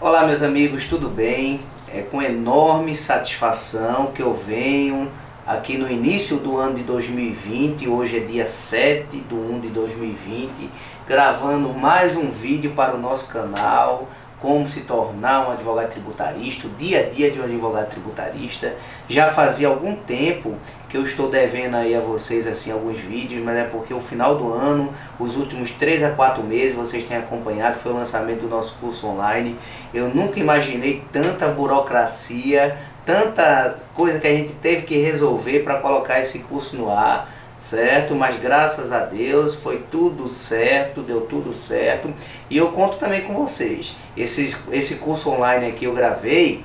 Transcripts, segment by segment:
Olá meus amigos, tudo bem? É com enorme satisfação que eu venho aqui no início do ano de 2020, hoje é dia 7 de 1 de 2020, gravando mais um vídeo para o nosso canal, como se tornar um advogado tributarista, o dia a dia de um advogado tributarista. Já fazia algum tempo que eu estou devendo aí a vocês assim alguns vídeos, mas é porque o final do ano, os últimos 3 a 4 meses, vocês têm acompanhado, foi o lançamento do nosso curso online. Eu nunca imaginei tanta burocracia, tanta coisa que a gente teve que resolver para colocar esse curso no ar, certo? Mas graças a Deus foi tudo certo, deu tudo certo. E eu conto também com vocês. Esse curso online aqui eu gravei,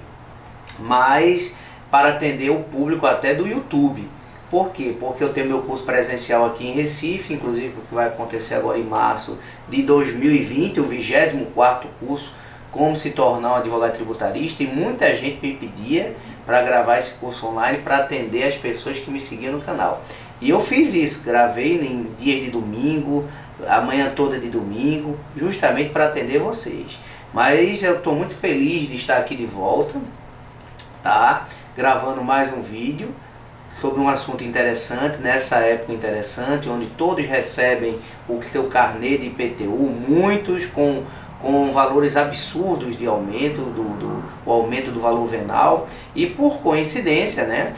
mas para atender o público até do YouTube. Por quê? Porque eu tenho meu curso presencial aqui em Recife, inclusive que vai acontecer agora em março de 2020, o 24º curso, como se tornar um advogado tributarista, e muita gente me pedia para gravar esse curso online para atender as pessoas que me seguiam no canal. E eu fiz isso, gravei em dias de domingo, a manhã toda de domingo, justamente para atender vocês. Mas eu estou muito feliz de estar aqui de volta, tá? Gravando mais um vídeo sobre um assunto interessante, nessa época interessante, onde todos recebem o seu carnê de IPTU, muitos com valores absurdos de aumento, o aumento do valor venal, e por coincidência, né,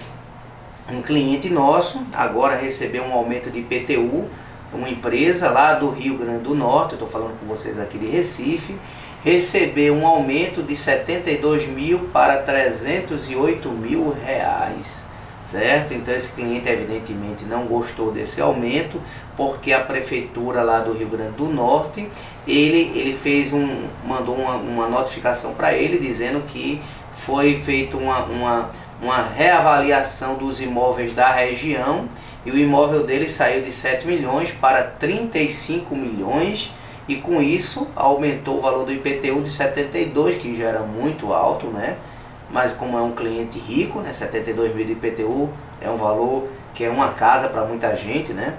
um cliente nosso agora recebeu um aumento de IPTU, uma empresa lá do Rio Grande do Norte, eu estou falando com vocês aqui de Recife, recebeu um aumento de 72 mil para 308 mil reais. Certo? Então esse cliente evidentemente não gostou desse aumento, porque a prefeitura lá do Rio Grande do Norte, ele mandou uma notificação para ele dizendo que foi feita uma reavaliação dos imóveis da região, e o imóvel dele saiu de 7 milhões para 35 milhões, e com isso aumentou o valor do IPTU de 72, que já era muito alto, né? Mas como é um cliente rico, né, 72 mil de IPTU é um valor que é uma casa para muita gente, né?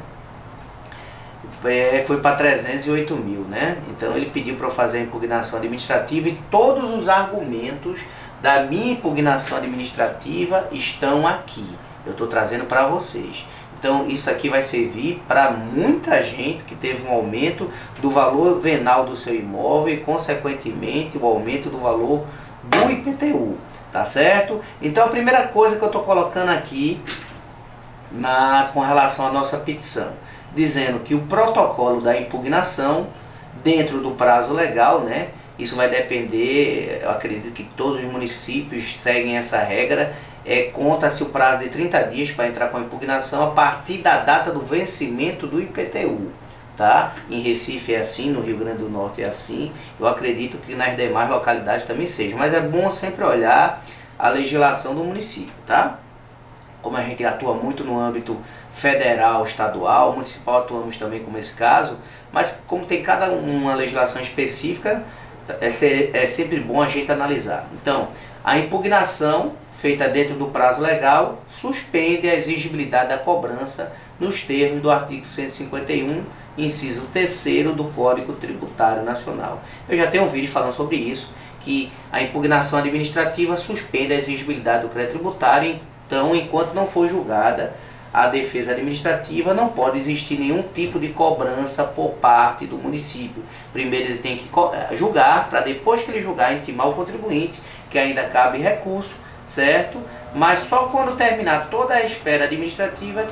Foi para 308 mil, né? Então ele pediu para eu fazer a impugnação administrativa, e todos os argumentos da minha impugnação administrativa estão aqui. Eu estou trazendo para vocês. Então isso aqui vai servir para muita gente que teve um aumento do valor venal do seu imóvel e consequentemente o aumento do valor do IPTU. Tá certo? Então a primeira coisa que eu estou colocando aqui com relação à nossa petição, dizendo que o protocolo da impugnação dentro do prazo legal, né? Isso vai depender, eu acredito que todos os municípios seguem essa regra, conta-se o prazo de 30 dias para entrar com a impugnação a partir da data do vencimento do IPTU. Tá? Em Recife é assim, no Rio Grande do Norte é assim, eu acredito que nas demais localidades também seja, mas é bom sempre olhar a legislação do município, tá? Como a gente atua muito no âmbito federal, estadual, municipal atuamos também como esse caso, mas como tem cada uma legislação específica, é sempre bom a gente analisar. Então, a impugnação feita dentro do prazo legal suspende a exigibilidade da cobrança nos termos do artigo 151, inciso 3º do Código Tributário Nacional. Eu já tenho um vídeo falando sobre isso, que a impugnação administrativa suspende a exigibilidade do crédito tributário. Então, enquanto não for julgada a defesa administrativa, não pode existir nenhum tipo de cobrança por parte do município. Primeiro ele tem que julgar, para depois que ele julgar, intimar o contribuinte, que ainda cabe recurso, certo? Mas só quando terminar toda a esfera administrativa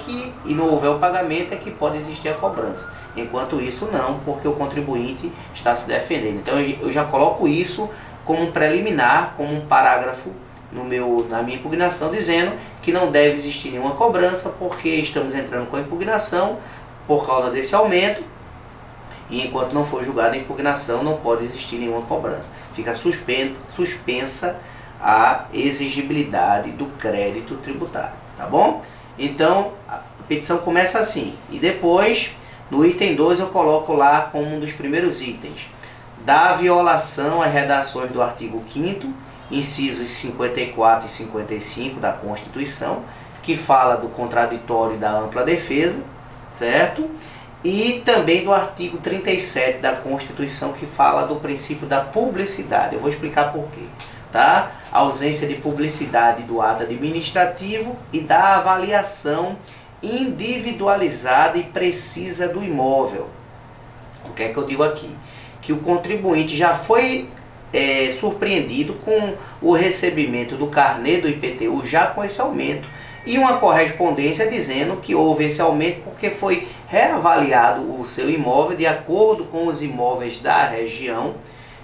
e não houver o pagamento é que pode existir a cobrança. Enquanto isso não, porque o contribuinte está se defendendo. Então eu já coloco isso como um preliminar, como um parágrafo na minha impugnação, dizendo que não deve existir nenhuma cobrança, porque estamos entrando com a impugnação por causa desse aumento, e enquanto não for julgada a impugnação não pode existir nenhuma cobrança. Fica suspensa a exigibilidade do crédito tributário, tá bom? Então a petição começa assim, e depois no item 2 eu coloco lá como um dos primeiros itens: da violação às redações do artigo 5º, incisos 54 e 55 da Constituição, que fala do contraditório e da ampla defesa, certo? e também do artigo 37 da Constituição, que fala do princípio da publicidade. Eu vou explicar por quê. Tá? A ausência de publicidade do ato administrativo e da avaliação individualizada e precisa do imóvel. O que é que eu digo aqui? Que o contribuinte já foi surpreendido com o recebimento do carnê do IPTU já com esse aumento e uma correspondência dizendo que houve esse aumento porque foi reavaliado o seu imóvel de acordo com os imóveis da região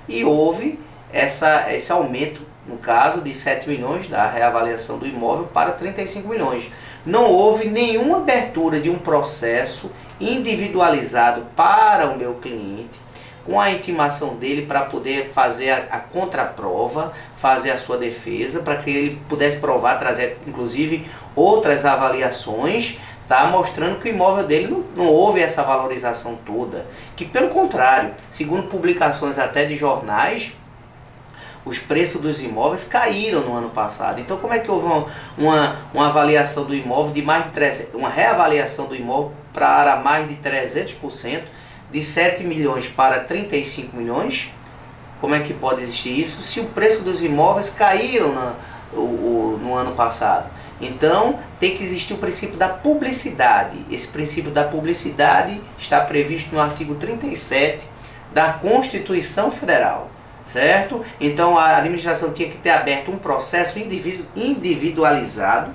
e houve esse aumento, no caso, de 7 milhões da reavaliação do imóvel para 35 milhões. Não houve nenhuma abertura de um processo individualizado para o meu cliente, com a intimação dele para poder fazer a contraprova, fazer a sua defesa, para que ele pudesse provar, trazer inclusive outras avaliações, tá? Mostrando que o imóvel dele não houve essa valorização toda. Que pelo contrário, segundo publicações até de jornais, os preços dos imóveis caíram no ano passado. Então como é que houve uma avaliação do imóvel de mais de 300%, uma reavaliação do imóvel para mais de 300%, de 7 milhões para 35 milhões? Como é que pode existir isso se o preço dos imóveis caíram no ano passado? Então tem que existir o princípio da publicidade. Esse princípio da publicidade está previsto no artigo 37 da Constituição Federal. Certo? Então a administração tinha que ter aberto um processo individualizado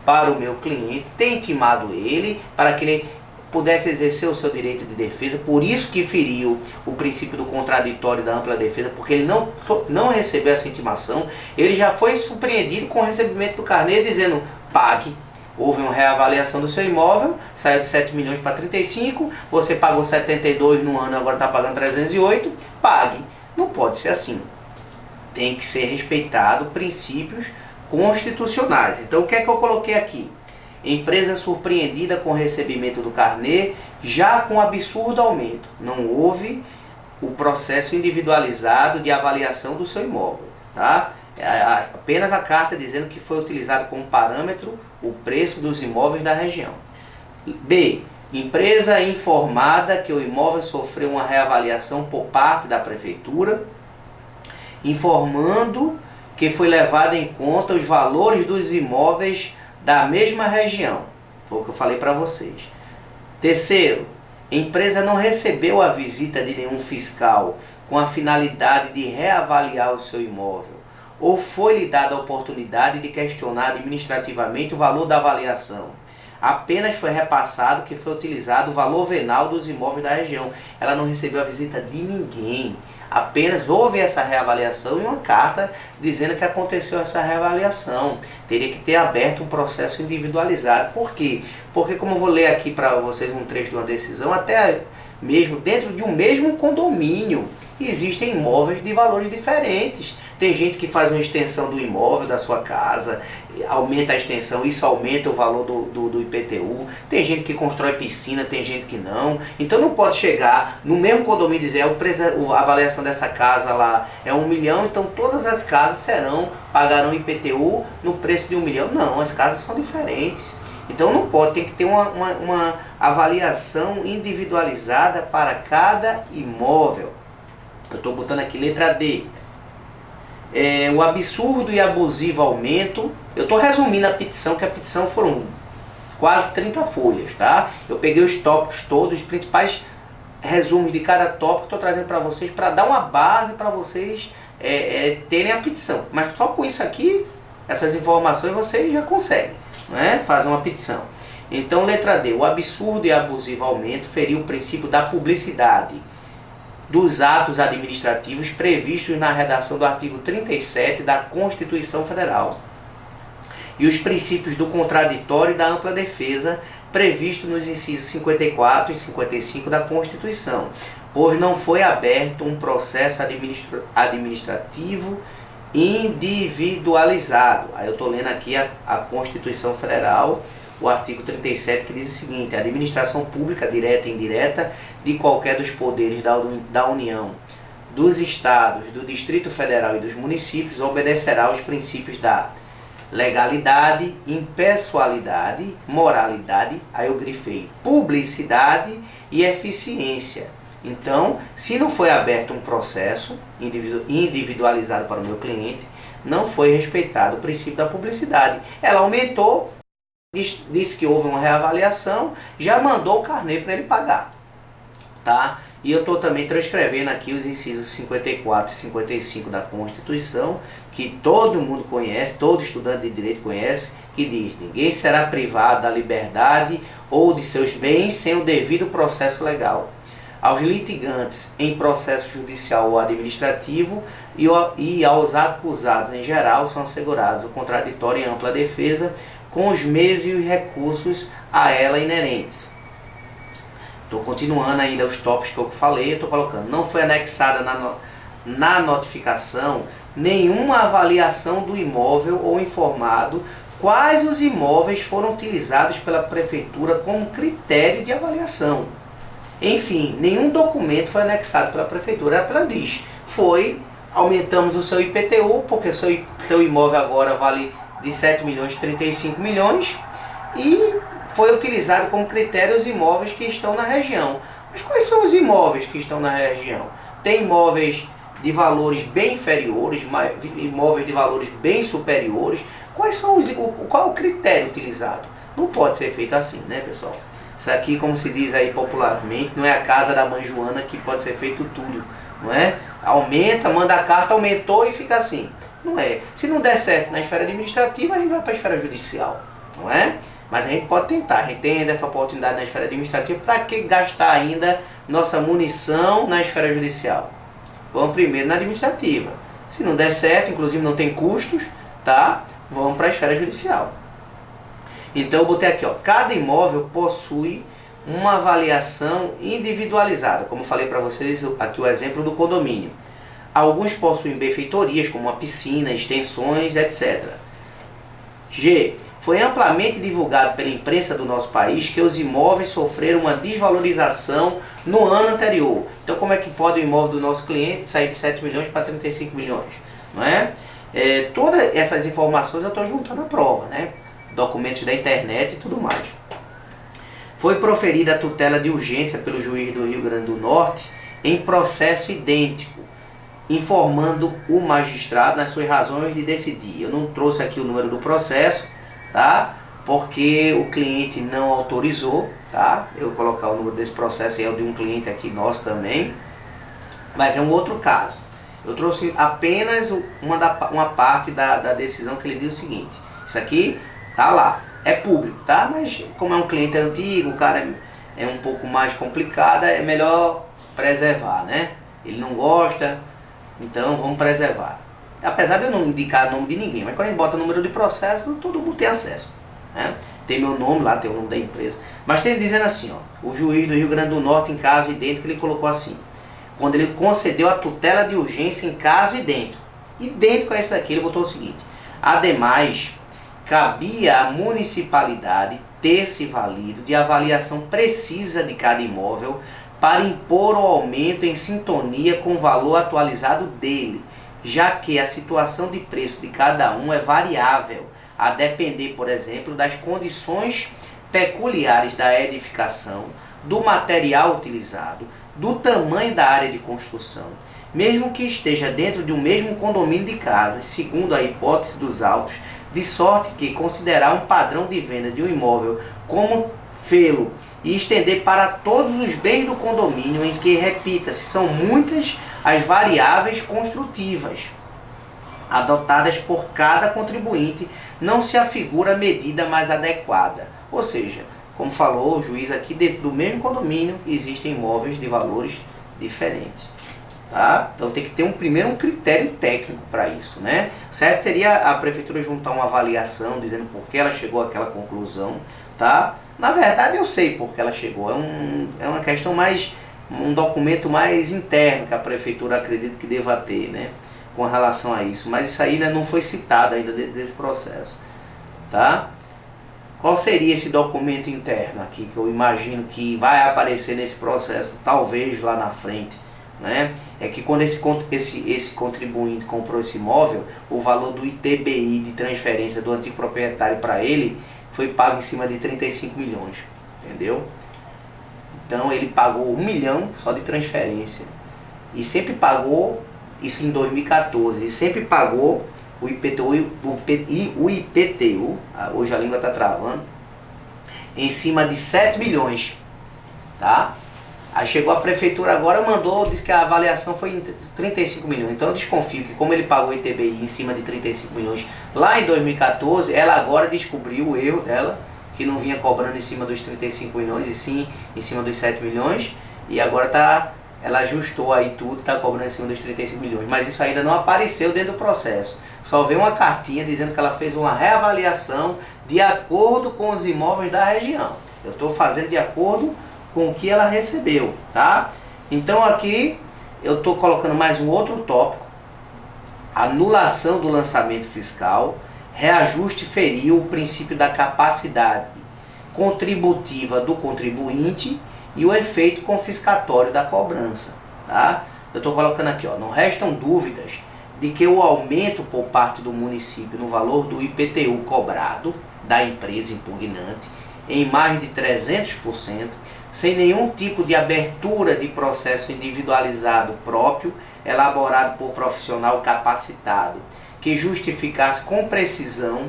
para o meu cliente, ter intimado ele para que ele pudesse exercer o seu direito de defesa. Por isso que feriu o princípio do contraditório e da ampla defesa, porque ele não recebeu essa intimação. Ele já foi surpreendido com o recebimento do carnê dizendo: pague. Houve uma reavaliação do seu imóvel, saiu de 7 milhões para 35, você pagou 72 no ano, agora está pagando 308, pague. Não pode ser assim. Tem que ser respeitado princípios constitucionais. Então o que é que eu coloquei aqui? Empresa surpreendida com o recebimento do carnê, já com absurdo aumento. Não houve o processo individualizado de avaliação do seu imóvel. Tá? Apenas a carta dizendo que foi utilizado como parâmetro o preço dos imóveis da região. B. Empresa informada que o imóvel sofreu uma reavaliação por parte da prefeitura, informando que foi levado em conta os valores dos imóveis da mesma região. Foi o que eu falei para vocês. Terceiro, a empresa não recebeu a visita de nenhum fiscal com a finalidade de reavaliar o seu imóvel, ou foi-lhe dada a oportunidade de questionar administrativamente o valor da avaliação. Apenas foi repassado que foi utilizado o valor venal dos imóveis da região. Ela não recebeu a visita de ninguém. Apenas houve essa reavaliação e uma carta dizendo que aconteceu essa reavaliação. Teria que ter aberto um processo individualizado. Por quê? Porque, como eu vou ler aqui para vocês um trecho de uma decisão, até mesmo dentro de um mesmo condomínio existem imóveis de valores diferentes. Tem gente que faz uma extensão do imóvel, da sua casa, aumenta a extensão, isso aumenta o valor do IPTU. Tem gente que constrói piscina, tem gente que não. Então não pode chegar no mesmo condomínio e dizer a avaliação dessa casa lá é 1 milhão, então todas as casas pagarão IPTU no preço de 1 milhão. Não, as casas são diferentes. Então não pode, tem que ter uma avaliação individualizada para cada imóvel. Eu estou botando aqui letra D. O absurdo e abusivo aumento. Eu estou resumindo a petição, que a petição foram quase 30 folhas, tá? Eu peguei os tópicos todos, os principais resumos de cada tópico, estou trazendo para vocês, para dar uma base para vocês terem a petição. Mas só com isso aqui, essas informações, vocês já conseguem, né, fazer uma petição. Então, letra D. O absurdo e abusivo aumento feriu o princípio da publicidade dos atos administrativos previstos na redação do artigo 37 da Constituição Federal e os princípios do contraditório e da ampla defesa previstos nos incisos 54 e 55 da Constituição, pois não foi aberto um processo administrativo individualizado. Aí eu estou lendo aqui a Constituição Federal, o artigo 37, que diz o seguinte: a administração pública, direta e indireta, de qualquer dos poderes da União, dos Estados, do Distrito Federal e dos municípios, obedecerá aos princípios da legalidade, impessoalidade, moralidade, aí eu grifei publicidade e eficiência. Então, se não foi aberto um processo individualizado para o meu cliente, não foi respeitado o princípio da publicidade. Ela aumentou, disse que houve uma reavaliação, já mandou o carnê para ele pagar. Tá? E eu estou também transcrevendo aqui os incisos 54 e 55 da Constituição, que todo mundo conhece, todo estudante de direito conhece, que diz: ninguém será privado da liberdade ou de seus bens sem o devido processo legal. Aos litigantes em processo judicial ou administrativo e aos acusados em geral são assegurados o contraditório e ampla defesa com os meios e os recursos a ela inerentes. Estou continuando ainda os tópicos que eu falei, estou colocando: não foi anexada na notificação nenhuma avaliação do imóvel ou informado quais os imóveis foram utilizados pela prefeitura como critério de avaliação. Enfim, nenhum documento foi anexado pela prefeitura. Ela diz: aumentamos o seu IPTU, porque seu imóvel agora vale de 7 milhões, 35 milhões, e foi utilizado como critério os imóveis que estão na região. Mas quais são os imóveis que estão na região? Tem imóveis de valores bem inferiores, imóveis de valores bem superiores. Qual é o critério utilizado? Não pode ser feito assim, né, pessoal? Isso aqui, como se diz aí popularmente, não é a casa da mãe Joana que pode ser feito tudo, não é? Aumenta, manda a carta, aumentou e fica assim. Não é. Se não der certo na esfera administrativa, a gente vai para a esfera judicial, não é? Mas a gente pode tentar, a gente tem ainda essa oportunidade na esfera administrativa. Para que gastar ainda nossa munição na esfera judicial? Vamos primeiro na administrativa. Se não der certo, inclusive não tem custos, tá? Vamos para a esfera judicial. Então eu botei aqui, ó, cada imóvel possui uma avaliação individualizada. Como eu falei para vocês aqui o exemplo do condomínio. Alguns possuem benfeitorias, como uma piscina, extensões, etc. G. Foi amplamente divulgado pela imprensa do nosso país que os imóveis sofreram uma desvalorização no ano anterior. Então, como é que pode o imóvel do nosso cliente sair de 7 milhões para 35 milhões? Não é? Todas essas informações eu estou juntando à prova, né? Documentos da internet e tudo mais. Foi proferida a tutela de urgência pelo juiz do Rio Grande do Norte em processo idêntico, informando o magistrado nas suas razões de decidir. Eu não trouxe aqui o número do processo, tá? Porque o cliente não autorizou, tá? Eu vou colocar o número desse processo, é o de um cliente aqui nosso também, mas é um outro caso. Eu trouxe apenas uma parte da decisão, que ele diz o seguinte: isso aqui tá lá, é público, tá? Mas como é um cliente antigo, o cara é um pouco mais complicado, é melhor preservar, né? Ele não gosta, então vamos preservar. Apesar de eu não indicar o nome de ninguém, mas quando a gente bota o número de processo, todo mundo tem acesso, né? Tem meu nome lá, tem o nome da empresa. Mas tem dizendo assim, ó, o juiz do Rio Grande do Norte, em caso idêntico, ele colocou assim: quando ele concedeu a tutela de urgência em caso idêntico a esse aqui, ele botou o seguinte: ademais, cabia à municipalidade ter se valido de avaliação precisa de cada imóvel para impor o aumento em sintonia com o valor atualizado dele, já que a situação de preço de cada um é variável, a depender, por exemplo, das condições peculiares da edificação, do material utilizado, do tamanho da área de construção, mesmo que esteja dentro de um mesmo condomínio de casas, segundo a hipótese dos autos, de sorte que considerar um padrão de venda de um imóvel como fê-lo e estender para todos os bens do condomínio, em que, repita-se, são muitas as variáveis construtivas adotadas por cada contribuinte, não se afigura a medida mais adequada. Ou seja, como falou o juiz aqui, dentro do mesmo condomínio existem imóveis de valores diferentes. Tá? Então tem que ter primeiro um critério técnico para isso, né? Certo seria a prefeitura juntar uma avaliação dizendo por que ela chegou àquela conclusão, tá? Na verdade eu sei por que ela chegou, é uma questão mais, um documento mais interno que a prefeitura acredita que deva ter, né? Com relação a isso, mas isso aí ainda não foi citado ainda desse processo, tá? Qual seria esse documento interno aqui que eu imagino que vai aparecer nesse processo, talvez lá na frente, né? É que quando esse contribuinte comprou esse imóvel, o valor do ITBI de transferência do antigo proprietário para ele foi pago em cima de 35 milhões, entendeu? Então ele pagou 1 milhão só de transferência e sempre pagou isso em 2014 e sempre pagou o IPTU, hoje a língua está travando, em cima de 7 milhões, tá? Aí chegou a prefeitura agora, disse que a avaliação foi em 35 milhões. Então eu desconfio que como ele pagou o ITBI em cima de 35 milhões lá em 2014, ela agora descobriu o erro dela, que não vinha cobrando em cima dos 35 milhões e sim em cima dos 7 milhões. E agora ela ajustou aí tudo, está cobrando em cima dos 35 milhões. Mas isso ainda não apareceu dentro do processo. Só veio uma cartinha dizendo que ela fez uma reavaliação de acordo com os imóveis da região. Eu estou fazendo de acordo com o que ela recebeu, tá? Então aqui eu estou colocando mais um outro tópico: anulação do lançamento fiscal, reajuste feriu o princípio da capacidade contributiva do contribuinte e o efeito confiscatório da cobrança, tá? Eu estou colocando aqui, ó, não restam dúvidas de que o aumento por parte do município no valor do IPTU cobrado da empresa impugnante em mais de 300%, sem nenhum tipo de abertura de processo individualizado próprio, elaborado por profissional capacitado, que justificasse com precisão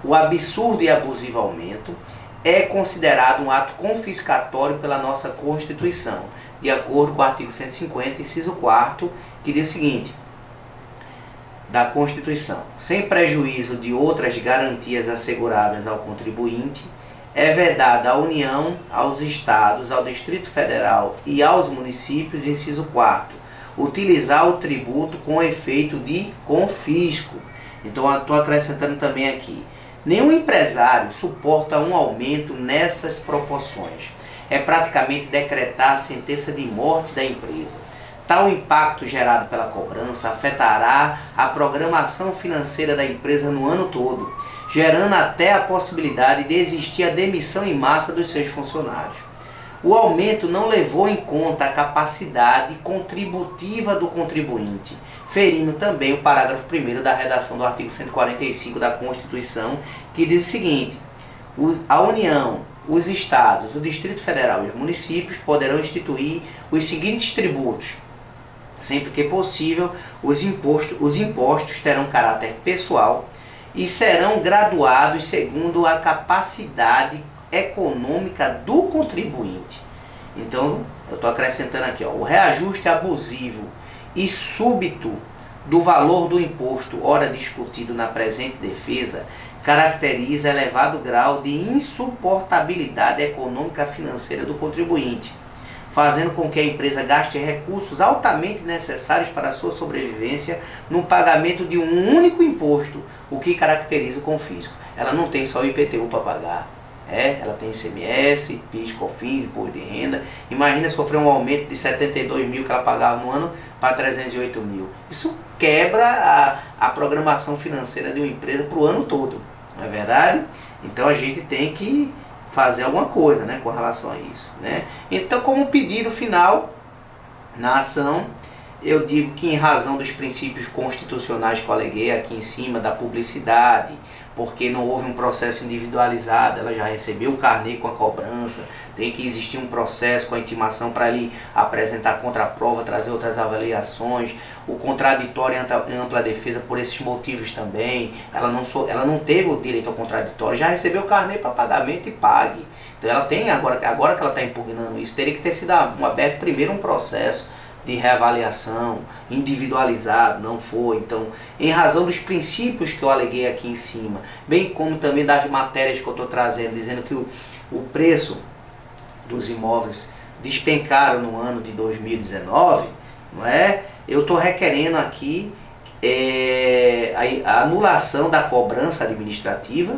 o absurdo e abusivo aumento, é considerado um ato confiscatório pela nossa Constituição, de acordo com o artigo 150, inciso 4º, que diz o seguinte: da Constituição, sem prejuízo de outras garantias asseguradas ao contribuinte, é vedada à União, aos Estados, ao Distrito Federal e aos municípios, inciso 4º, utilizar o tributo com efeito de confisco. Então, estou acrescentando também aqui: nenhum empresário suporta um aumento nessas proporções. É praticamente decretar a sentença de morte da empresa. Tal impacto gerado pela cobrança afetará a programação financeira da empresa no ano todo, gerando até a possibilidade de existir a demissão em massa dos seus funcionários. O aumento não levou em conta a capacidade contributiva do contribuinte, ferindo também o parágrafo 1º da redação do artigo 145 da Constituição, que diz o seguinte: a União, os Estados, o Distrito Federal e os municípios poderão instituir os seguintes tributos. Sempre que possível, os impostos terão caráter pessoal e serão graduados segundo a capacidade econômica do contribuinte. Então, eu estou acrescentando aqui, ó, o reajuste abusivo e súbito do valor do imposto, ora discutido na presente defesa, caracteriza elevado grau de insuportabilidade econômica financeira do contribuinte, fazendo com que a empresa gaste recursos altamente necessários para a sua sobrevivência no pagamento de um único imposto, o que caracteriza o confisco. Ela não tem só o IPTU para pagar, ela tem ICMS, PIS, COFINS, imposto de renda. Imagina sofrer um aumento de 72 mil que ela pagava no ano para 308 mil. Isso quebra a programação financeira de uma empresa para o ano todo, não é verdade? Então a gente tem que fazer alguma coisa, né, com relação a isso, né? Então, como pedido final na ação, eu digo que, em razão dos princípios constitucionais que eu aleguei aqui em cima, da publicidade, porque não houve um processo individualizado, ela já recebeu o carnê com a cobrança, tem que existir um processo com a intimação para ele apresentar contraprova, trazer outras avaliações, o contraditório em ampla defesa por esses motivos também. Ela não teve o direito ao contraditório, já recebeu o carnê para pagamento e pague. Então ela tem, agora que ela está impugnando isso, teria que ter sido aberto primeiro um processo de reavaliação individualizado, não foi. Então, em razão dos princípios que eu aleguei aqui em cima, bem como também das matérias que eu estou trazendo, dizendo que o preço dos imóveis despencaram no ano de 2019, não é? Eu estou requerendo aqui a anulação da cobrança administrativa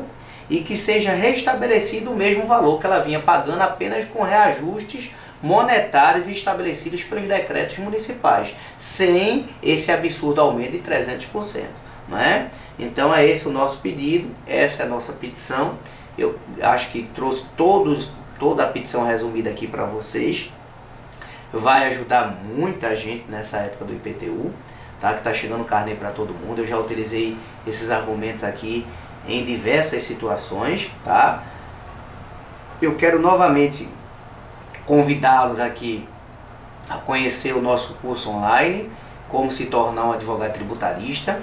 e que seja restabelecido o mesmo valor que ela vinha pagando, apenas com reajustes monetários estabelecidos pelos decretos municipais, sem esse absurdo aumento de 300%, não é? Então é esse o nosso pedido, essa é a nossa petição. Eu acho que trouxe toda a petição resumida aqui para vocês. vai ajudar muita gente nessa época do IPTU, tá? Que está chegando carnê para todo mundo. Eu já utilizei esses argumentos aqui em diversas situações, tá? Eu quero novamente convidá-los aqui a conhecer o nosso curso online, como se tornar um advogado tributarista.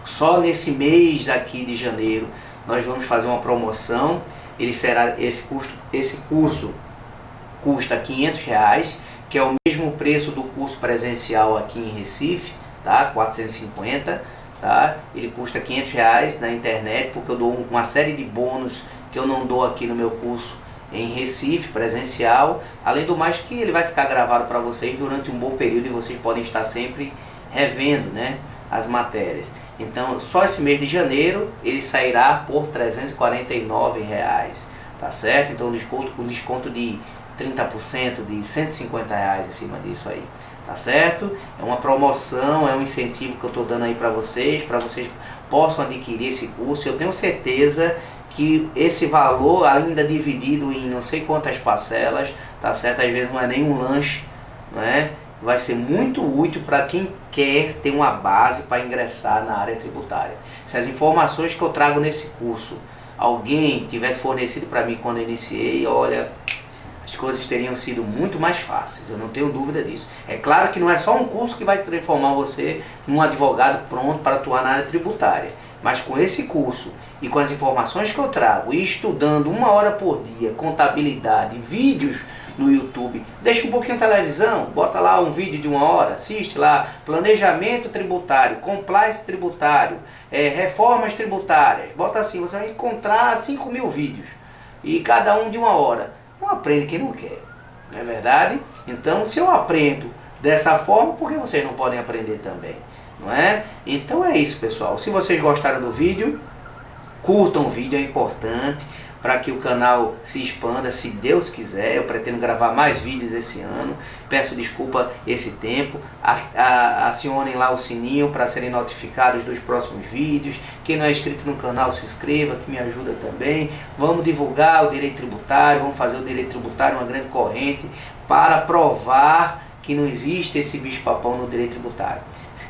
Só nesse mês aqui de janeiro nós vamos fazer uma promoção. Esse curso custa R$500, que é o mesmo preço do curso presencial aqui em Recife, tá? 450, tá? Ele custa R$500 na internet, porque eu dou uma série de bônus que eu não dou aqui no meu curso em Recife, presencial. Além do mais que ele vai ficar gravado para vocês durante um bom período e vocês podem estar sempre revendo, né, as matérias. Então, só esse mês de janeiro ele sairá por R$349, tá certo? Então, um desconto de 30%, de R$150 em cima disso aí, tá certo? É uma promoção, é um incentivo que eu estou dando aí para vocês possam adquirir esse curso. Eu tenho certeza que esse valor, ainda dividido em não sei quantas parcelas, tá certo? Às vezes não é nem um lanche, não é? Vai ser muito útil para quem quer ter uma base para ingressar na área tributária. Se as informações que eu trago nesse curso alguém tivesse fornecido para mim quando eu iniciei, olha, as coisas teriam sido muito mais fáceis, eu não tenho dúvida disso. É claro que não é só um curso que vai transformar você num advogado pronto para atuar na área tributária, mas com esse curso e com as informações que eu trago e estudando 1 hora por dia, contabilidade, vídeos no YouTube, deixa um pouquinho a televisão, bota lá um vídeo de 1 hora, assiste lá, planejamento tributário, compliance tributário, reformas tributárias, bota assim, você vai encontrar 5.000 vídeos, e cada um de 1 hora. Não aprende quem não quer, não é verdade? Então, se eu aprendo dessa forma, por que vocês não podem aprender também? Não é? Então é isso, pessoal. Se vocês gostaram do vídeo, curtam o vídeo, é importante para que o canal se expanda, se Deus quiser. Eu pretendo gravar mais vídeos esse ano. Peço desculpa esse tempo. Acionem lá o sininho para serem notificados dos próximos vídeos. Quem não é inscrito no canal, se inscreva, que me ajuda também. Vamos divulgar o direito tributário, vamos fazer o direito tributário uma grande corrente para provar que não existe esse bicho-papão no direito tributário.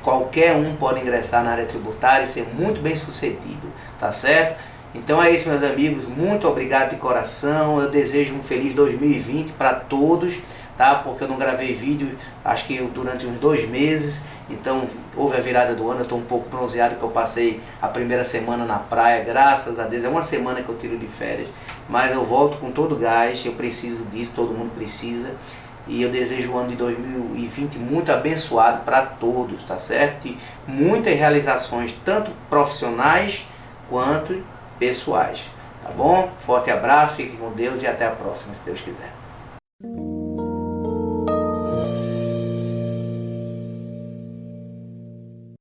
Qualquer um pode ingressar na área tributária e ser muito bem sucedido, tá certo? Então é isso, meus amigos, muito obrigado de coração. Eu desejo um feliz 2020 para todos, tá? Porque eu não gravei vídeo, acho que durante uns 2 meses, então houve a virada do ano. Eu estou um pouco bronzeado, que eu passei a primeira semana na praia, graças a Deus, é uma semana que eu tiro de férias, mas eu volto com todo o gás, eu preciso disso, todo mundo precisa. E eu desejo o ano de 2020 muito abençoado para todos, tá certo? E muitas realizações, tanto profissionais quanto pessoais, tá bom? Forte abraço, fique com Deus e até a próxima, se Deus quiser.